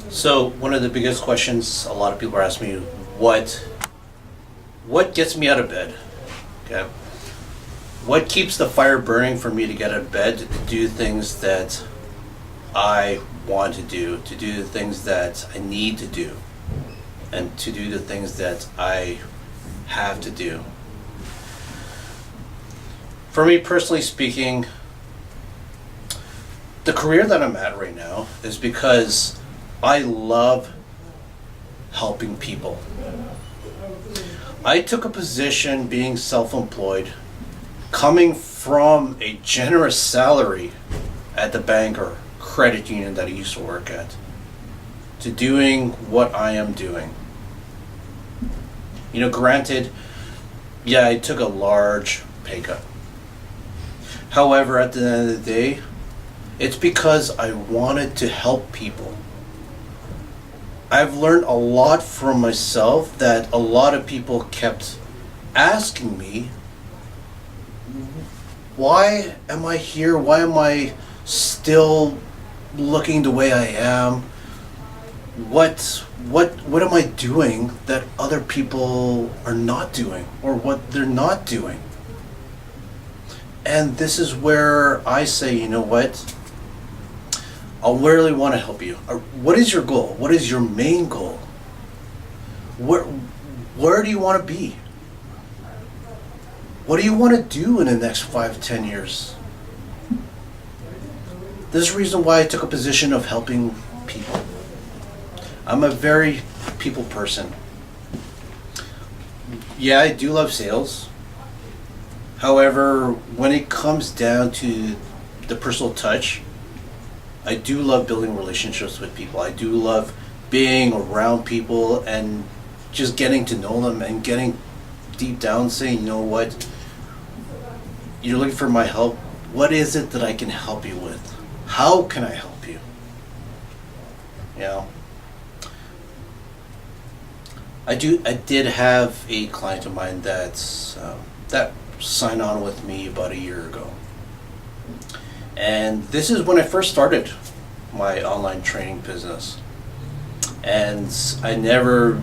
So one of the biggest questions a lot of people are asking me, what what gets me out of bed? Okay. What keeps the fire burning for me to get out of bed to do things that I want to do the things that I need to do, and to do the things that I have to do. For me personally speaking, the career that I'm at right now is because I love helping people. I took a position being self-employed, coming from a generous salary at the bank or credit union that I used to work at, to doing what I am doing. Granted, yeah, I took a large pay cut. However, at the end of the day, it's because I wanted to help people. I've learned a lot from myself that a lot of people kept asking me, why am I here? Why am I still looking the way I am? What am I doing that other people are not doing, or what they're not doing? And this is where I say, you know what? I really want to help you. What is your goal? What is your main goal? Where do you want to be? What do you want to do in the next 5 to 10 years? This is the reason why I took a position of helping people. I'm a very people person. Yeah, I do love sales. However, when it comes down to the personal touch, I do love building relationships with people. I do love being around people and just getting to know them and getting deep down saying, you know what, you're looking for my help. What is it that I can help you with? How can I help you? I did have a client of mine that signed on with me about a year ago. And this is when I first started my online training business. And I never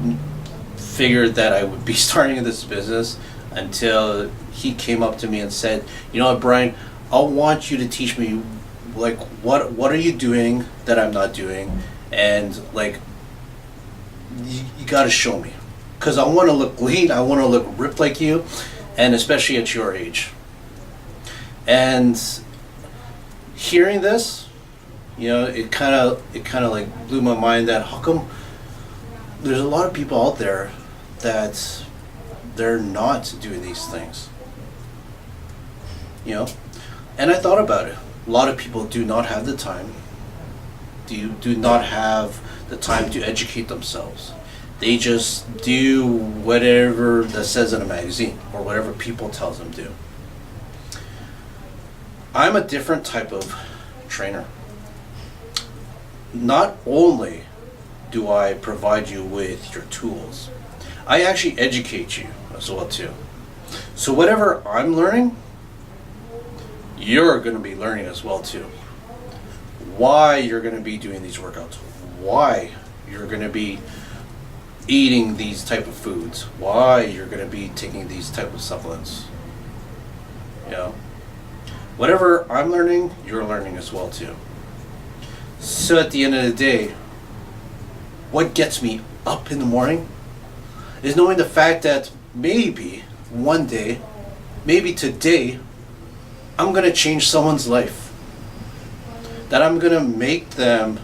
figured that I would be starting this business until he came up to me and said, you know what, Brian, I want you to teach me, like, what are you doing that I'm not doing? And, like, you got to show me. Because I want to look lean, I want to look ripped like you, and especially at your age. And hearing this, it kind of like blew my mind that how come there's a lot of people out there that they're not doing these things. And I thought about it. A lot of people do not have the time. Do not have the time to educate themselves. They just do whatever that says in a magazine or whatever people tells them to. I'm a different type of trainer. Not only do I provide you with your tools, I actually educate you as well too. So whatever I'm learning, you're going to be learning as well too. Why you're going to be doing these workouts, why you're going to be eating these type of foods, why you're going to be taking these type of supplements. Whatever I'm learning, you're learning as well too. So at the end of the day, what gets me up in the morning is knowing the fact that maybe one day, maybe today, I'm going to change someone's life. That I'm going to make them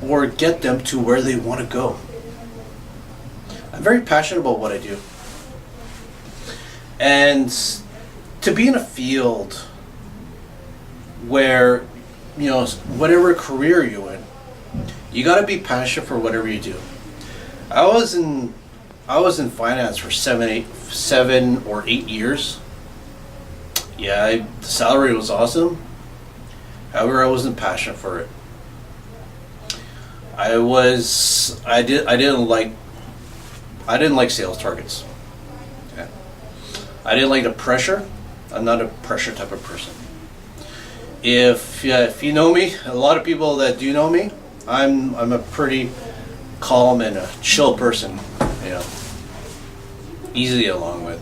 or get them to where they want to go. I'm very passionate about what I do. And to be in a field where, whatever career you're in, you got to be passionate for whatever you do. I was in finance for 7 or 8 years. Yeah, the salary was awesome. However, I wasn't passionate for it. I didn't like sales targets. Okay. I didn't like the pressure. I'm not a pressure type of person. If you know me, a lot of people that do know me, I'm a pretty calm and a chill person, you know, easy to get along with.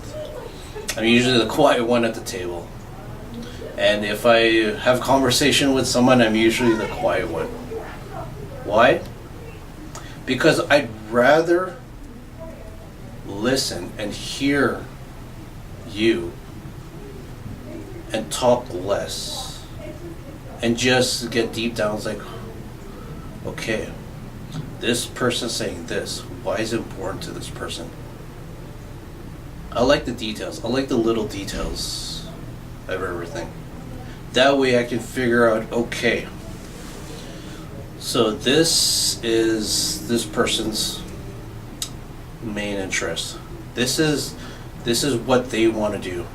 I'm usually the quiet one at the table. And if I have a conversation with someone, I'm usually the quiet one. Why? Because I'd rather listen and hear you and talk less and just get deep down. It's like, okay, this person's saying this. Why is it important to this person? I like the details. I like the little details of everything. That way I can figure out, okay, so this is this person's main interest. This is what they want to do.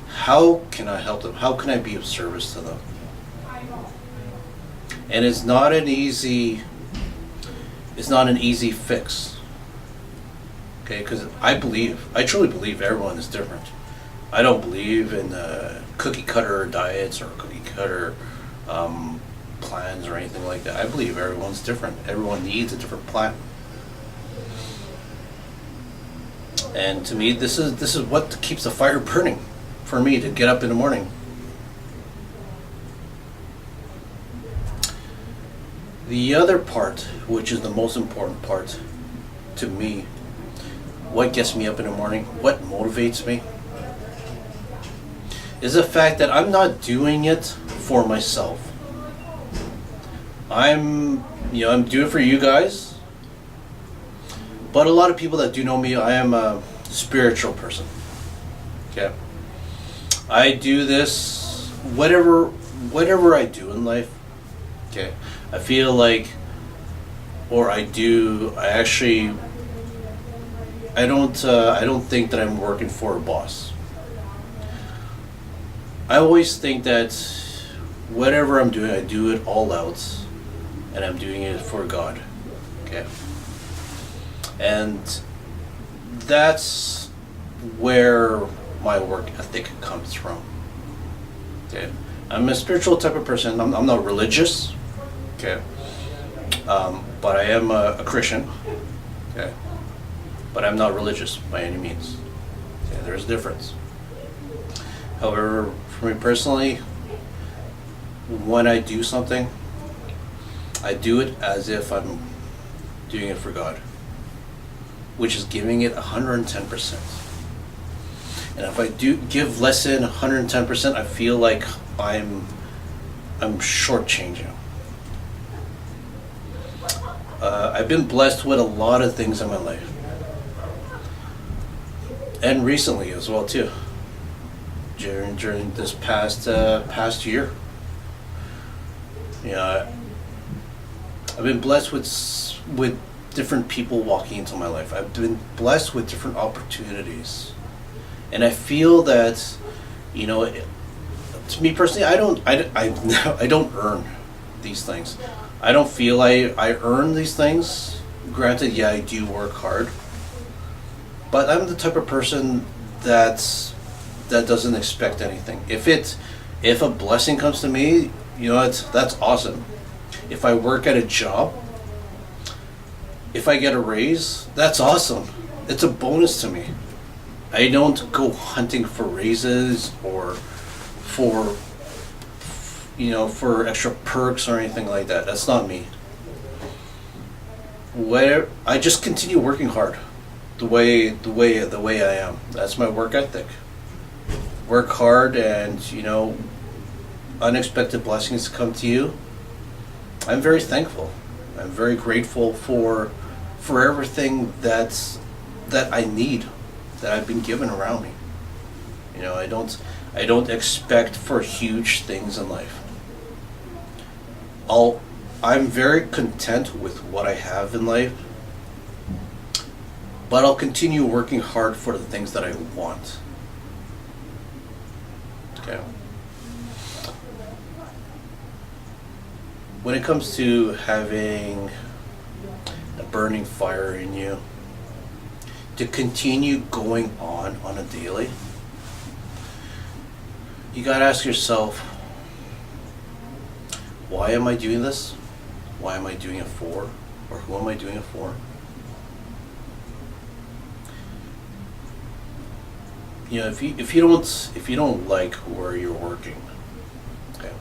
How can I help them? How can I be of service to them? And it's not an easy fix. Okay, because I truly believe everyone is different. I don't believe in cookie cutter diets or cookie cutter plans or anything like that. I believe everyone's different. Everyone needs a different plan. And to me, this is what keeps the fire burning for me to get up in the morning. The other part, which is the most important part to me, what gets me up in the morning, what motivates me, is the fact that I'm not doing it for myself. I'm doing it for you guys. But a lot of people that do know me, I am a spiritual person. Okay. I do this, whatever I do in life. Okay. I feel like, or I don't think that I'm working for a boss. I always think that whatever I'm doing, I do it all out, and I'm doing it for God. Okay. And that's where my work ethic comes from. Okay. I'm a spiritual type of person. I'm not religious. Okay. But I am a Christian. Okay. But I'm not religious by any means. Okay. There's a difference. However, for me personally, when I do something, I do it as if I'm doing it for God, which is giving it 110%. And if I do give less than 110%, I feel like I'm shortchanging. I've been blessed with a lot of things in my life, and recently as well too. During this past year, I've been blessed with different people walking into my life. I've been blessed with different opportunities, and I feel that, to me personally, I don't earn these things. I don't feel I earn these things. Granted, yeah, I do work hard, but I'm the type of person that doesn't expect anything. If a blessing comes to me, that's awesome. If I work at a job, if I get a raise, that's awesome. It's a bonus to me. I don't go hunting for raises or for extra perks or anything like that. That's not me. I just continue working hard, the way I am. That's my work ethic. Work hard, and unexpected blessings come to you. I'm very thankful. I'm very grateful for everything that I need, that I've been given around me. I don't expect for huge things in life. I'm very content with what I have in life, but I'll continue working hard for the things that I want. Okay. When it comes to having a burning fire in you, to continue going on a daily, you gotta ask yourself, why am I doing this? why am I doing it for? Or who am I doing it for? You know, if you don't like where you're working, okay.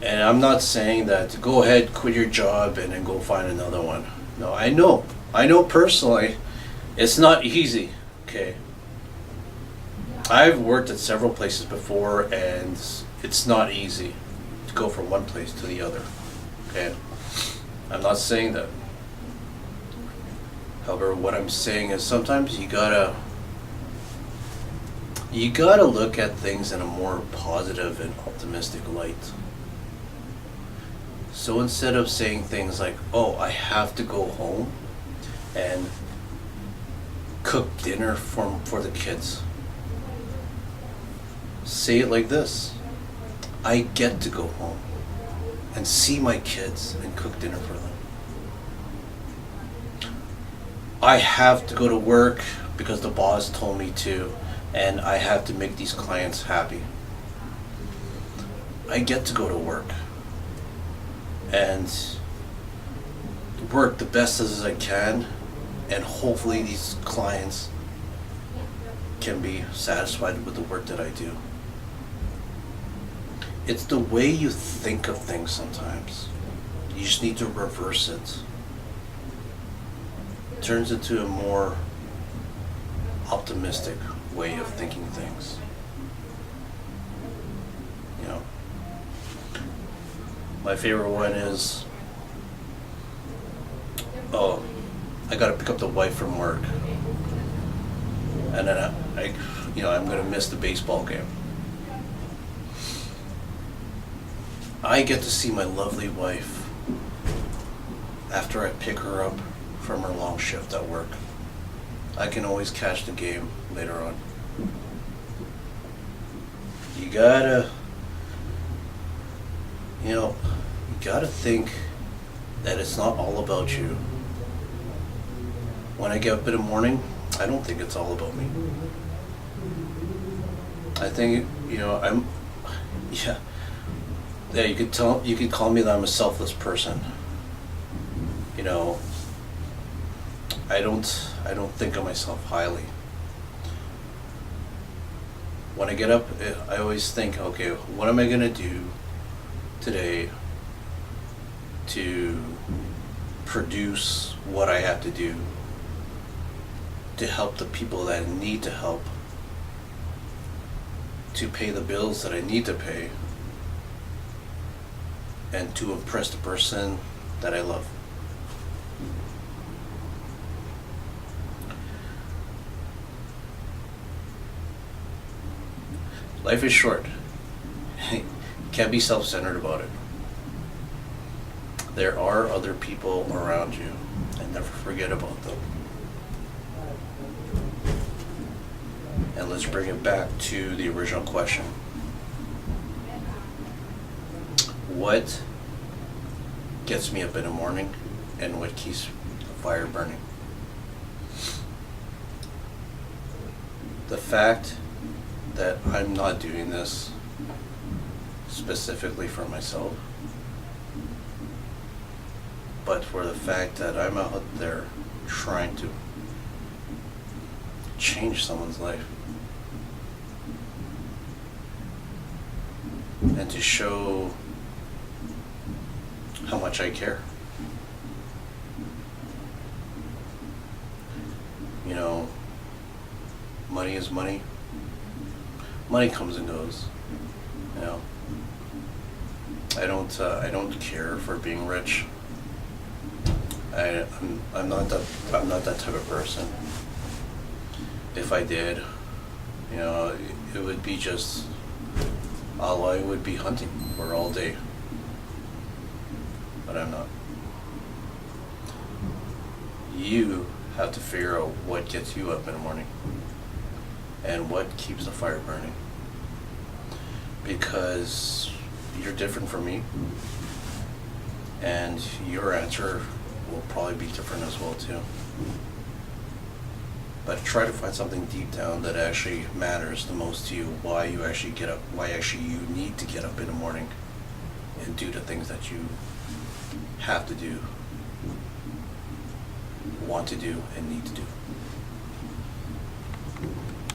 And I'm not saying that to go ahead, quit your job, and then go find another one. No, I know personally, it's not easy. Okay. I've worked at several places before, and it's not easy to go from one place to the other. Okay. I'm not saying that. However, what I'm saying is sometimes you gotta look at things in a more positive and optimistic light. So instead of saying things like, oh, I have to go home and cook dinner for the kids, say it like this: I get to go home and see my kids and cook dinner for them. I have to go to work because the boss told me to, and I have to make these clients happy. I get to go to work and work the best as I can, and hopefully these clients can be satisfied with the work that I do. It's the way you think of things sometimes. You just need to reverse it. It turns into a more optimistic way of thinking things. You know, my favorite one is, oh, I gotta pick up the wife from work, and then I'm gonna miss the baseball game. I get to see my lovely wife after I pick her up from her long shift at work. I can always catch the game later on. You gotta think that it's not all about you. When I get up in the morning, I don't think it's all about me. I think, yeah, you could call me that I'm a selfless person. You know, I don't think of myself highly. When I get up, I always think, okay, what am I gonna do today to produce what I have to do to help the people that I need to help, to pay the bills that I need to pay, and to impress the person that I love. Life is short. You can't be self-centered about it. There are other people around you, and never forget about them. And let's bring it back to the original question. What gets me up in the morning, and what keeps the fire burning? The fact that I'm not doing this specifically for myself, but for the fact that I'm out there trying to change someone's life and to show how much I care. You know, money is money. Money comes and goes. You know, I don't care for being rich. I'm not that type of person. If I did, it would be just all I would be hunting for all day. But I'm not. You have to figure out what gets you up in the morning and what keeps the fire burning. Because you're different from me, and your answer will probably be different as well too. But try to find something deep down that actually matters the most to you, why you actually get up, why actually you need to get up in the morning and do the things that you have to do, want to do, and need to do.